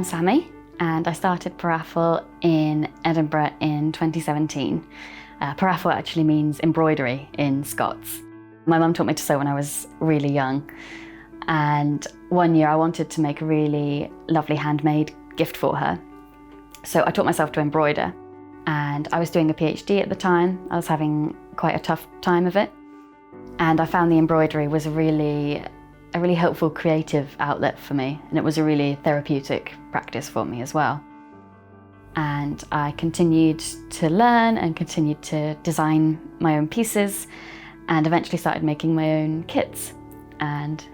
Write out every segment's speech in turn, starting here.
I'm Sammy, and I started Paraffle in Edinburgh in 2017. Paraffle actually means embroidery in Scots. My mum taught me to sew when I was really young, and one year I wanted to make a really lovely handmade gift for her. So I taught myself to embroider, and I was doing a PhD at the time. I was having quite a tough time of it, and I found the embroidery was a really helpful creative outlet for me, and it was a really therapeutic practice for me as well. And I continued to learn and continued to design my own pieces, and eventually started making my own kits. And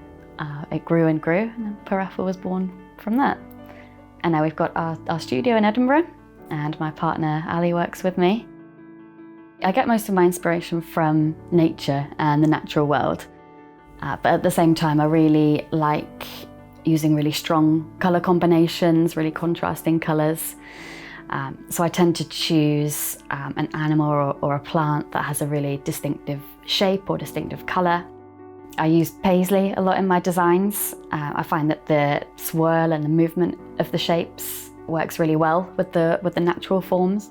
it grew and grew, and then Paraffle was born from that. And now we've got our studio in Edinburgh, and my partner Ali works with me. I get most of my inspiration from nature and the natural world. But at the same time, I really like using really strong colour combinations, really contrasting colours. So I tend to choose an animal or a plant that has a really distinctive shape or distinctive colour. I use paisley a lot in my designs. I find that the swirl and the movement of the shapes works really well with the natural forms.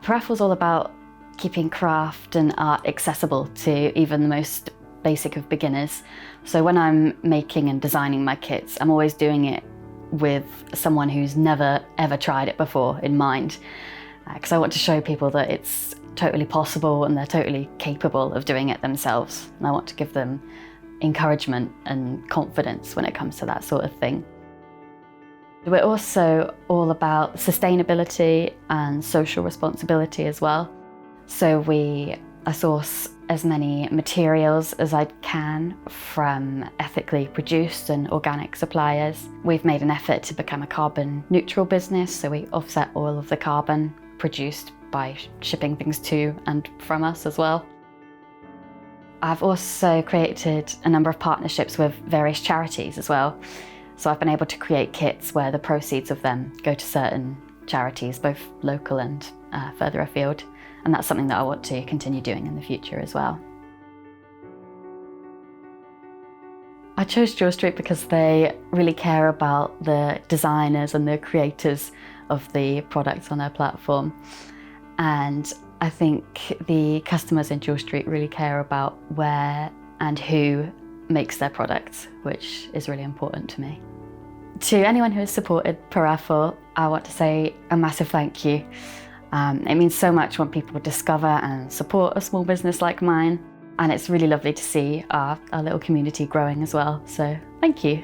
Paraffle's all about keeping craft and art accessible to even the most basic of beginners. So when I'm making and designing my kits, I'm always doing it with someone who's never ever tried it before in mind, because I want to show people that it's totally possible and they're totally capable of doing it themselves. And I want to give them encouragement and confidence when it comes to that sort of thing. We're also all about sustainability and social responsibility as well. So I source as many materials as I can from ethically produced and organic suppliers. We've made an effort to become a carbon neutral business, so we offset all of the carbon produced by shipping things to and from us as well. I've also created a number of partnerships with various charities as well. So I've been able to create kits where the proceeds of them go to certain charities, both local and further afield. And that's something that I want to continue doing in the future as well. I chose JewelStreet because they really care about the designers and the creators of the products on their platform. And I think the customers in JewelStreet really care about where and who makes their products, which is really important to me. To anyone who has supported Paraffle, I want to say a massive thank you. It means so much when people discover and support a small business like mine, and it's really lovely to see our little community growing as well, so thank you.